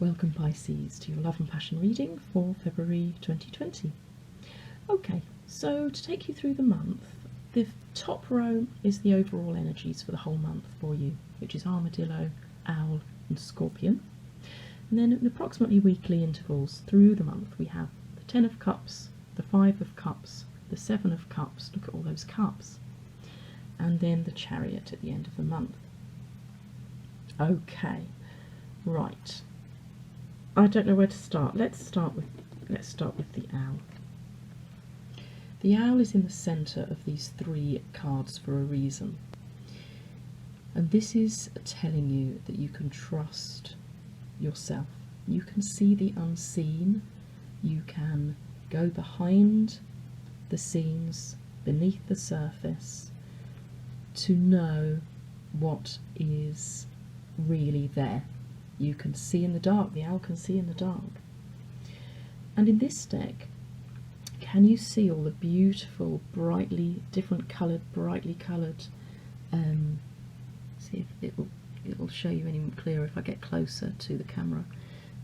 Welcome Pisces to your love and passion reading for February 2020. Okay, so to take you through the month, the top row is the overall energies for the whole month for you, which is Armadillo, Owl and Scorpion. And then in approximately weekly intervals through the month we have the 10 of Cups, the 5 of Cups, the 7 of Cups, look at all those cups, and then the Chariot at the end of the month. Okay, right. I don't know where to start. Let's start with the Owl. The Owl is in the centre of these three cards for a reason. And this is telling you that you can trust yourself. You can see the unseen. You can go behind the scenes, beneath the surface, to know what is really there. You can see in the dark. The Owl can see in the dark. And in this deck, can you see all the beautiful, brightly coloured, see if it'll show you any clearer if I get closer to the camera,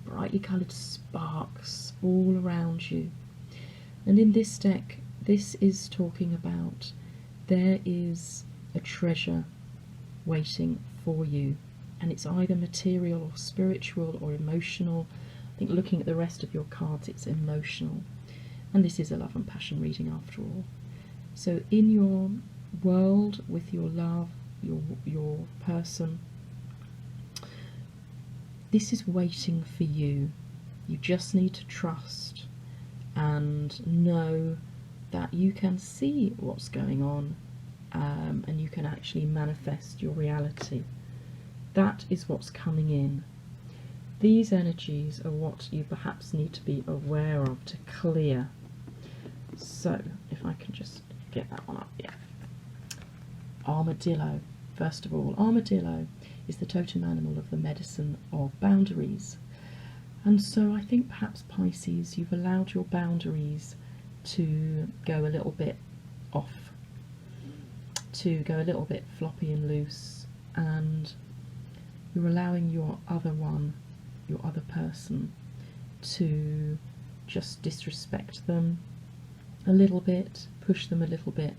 brightly coloured sparks all around you. And in this deck, this is talking about there is a treasure waiting for you. And it's either material or spiritual or emotional. I think looking at the rest of your cards, it's emotional. And this is a love and passion reading after all. So in your world, with your love, your person, this is waiting for you. You just need to trust and know that you can see what's going on, and you can actually manifest your reality. That is what's coming in. These energies are what you perhaps need to be aware of to clear. So, if I can just get that one up, yeah. Armadillo. First of all, Armadillo is the totem animal of the medicine of boundaries. And so I think perhaps Pisces, you've allowed your boundaries to go a little bit off, to go a little bit floppy and loose, and you're allowing your other person, to just disrespect them a little bit, push them a little bit,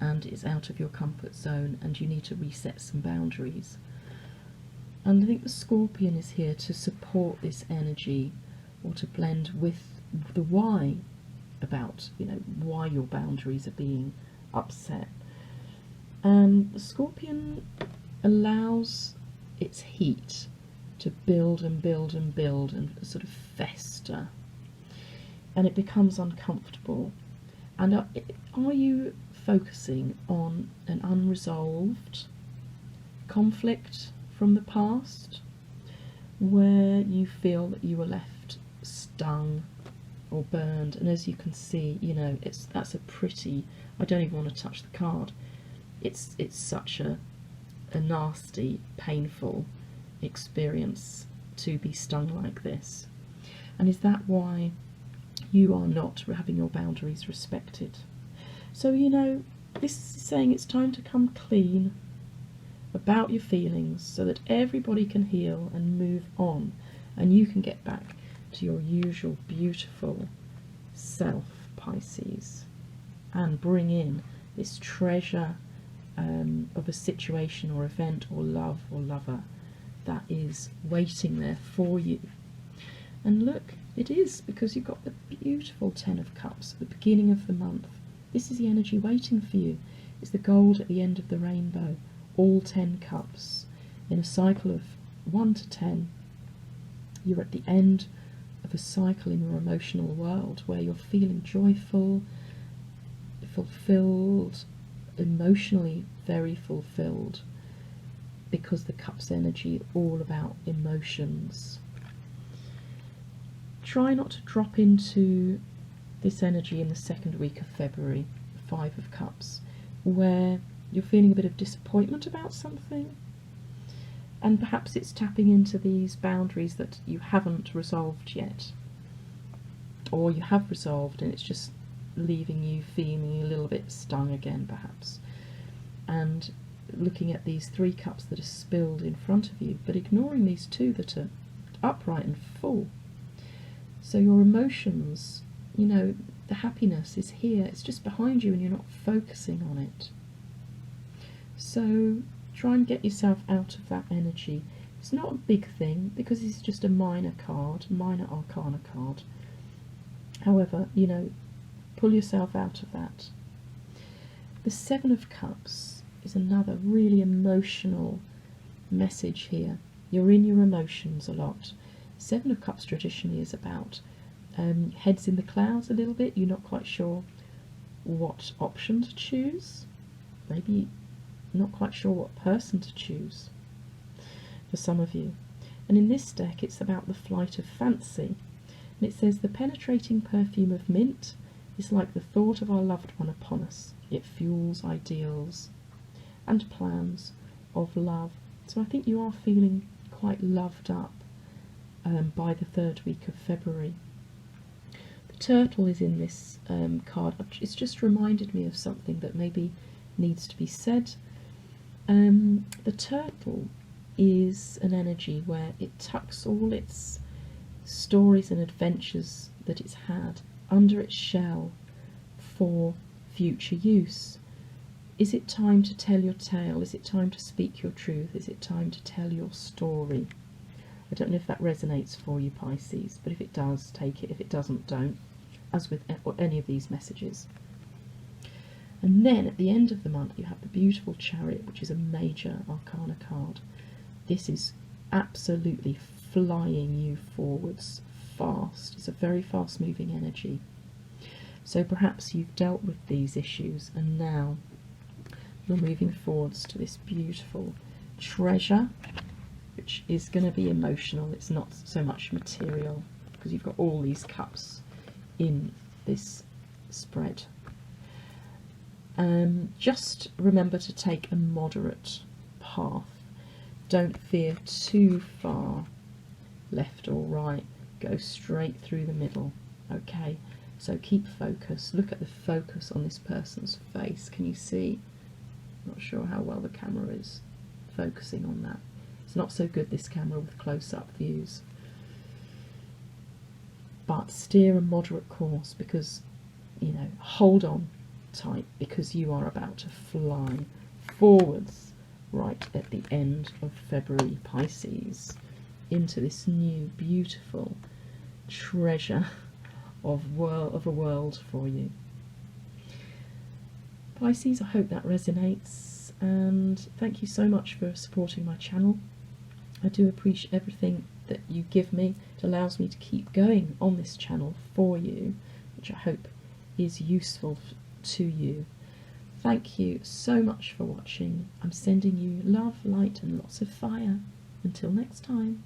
and it's out of your comfort zone and you need to reset some boundaries. And I think the Scorpion is here to support this energy, or to blend with the why about, why your boundaries are being upset. And the Scorpion allows its heat to build and build and build and sort of fester, and it becomes uncomfortable. And are you focusing on an unresolved conflict from the past, where you feel that you were left stung or burned? And as you can see, that's a pretty, I don't even want to touch the card. It's such a nasty, painful experience to be stung like this. And is that why you are not having your boundaries respected? So this is saying it's time to come clean about your feelings so that everybody can heal and move on, and you can get back to your usual beautiful self, Pisces, and bring in this treasure of a situation or event or love or lover that is waiting there for you. And look, it is, because you've got the beautiful 10 of Cups at the beginning of the month. This is the energy waiting for you. It's the gold at the end of the rainbow, all 10 cups. In a cycle of 1 to 10, you're at the end of a cycle in your emotional world where you're feeling joyful, fulfilled, emotionally very fulfilled, because the Cups energy is all about emotions. Try not to drop into this energy in the second week of February, 5 of Cups, where you're feeling a bit of disappointment about something, and perhaps it's tapping into these boundaries that you haven't resolved yet, or you have resolved and it's just leaving you feeling a little bit stung again perhaps, and looking at these 3 cups that are spilled in front of you, but ignoring these 2 that are upright and full. So your emotions, you know, the happiness is here, it's just behind you and you're not focusing on it. So try and get yourself out of that energy. It's not a big thing because it's just a minor card, minor arcana card. However, you know, pull yourself out of that. The Seven of Cups is another really emotional message here. You're in your emotions a lot. Seven of Cups traditionally is about heads in the clouds a little bit. You're not quite sure what option to choose. Maybe not quite sure what person to choose for some of you. And in this deck it's about the flight of fancy. And it says the penetrating perfume of mint is like the thought of our loved one upon us. It fuels ideals and plans of love. So I think you are feeling quite loved up by the third week of February. The turtle is in this card. It's just reminded me of something that maybe needs to be said. The turtle is an energy where it tucks all its stories and adventures that it's had under its shell for future use. Is it time to tell your tale? Is it time to speak your truth? Is it time to tell your story? I don't know if that resonates for you, Pisces, but if it does, take it. If it doesn't, don't, as with any of these messages. And then at the end of the month you have the beautiful Chariot, which is a major arcana card. This is absolutely flying you forwards fast. It's a very fast moving energy. So perhaps you've dealt with these issues and now you're moving forwards to this beautiful treasure, which is going to be emotional. It's not so much material because you've got all these cups in this spread. Just remember to take a moderate path. Don't veer too far left or right. Go straight through the middle. Okay, so keep focus. Look at the focus on this person's face. Can you see? Not sure how well the camera is focusing on that. It's not so good, this camera, with close-up views. But steer a moderate course because, you know, hold on tight because you are about to fly forwards right at the end of February, Pisces, into this new beautiful treasure of a world for you. Pisces, I hope that resonates, and thank you so much for supporting my channel. I do appreciate everything that you give me. It allows me to keep going on this channel for you, which I hope is useful to you. Thank you so much for watching. I'm sending you love, light and lots of fire. Until next time.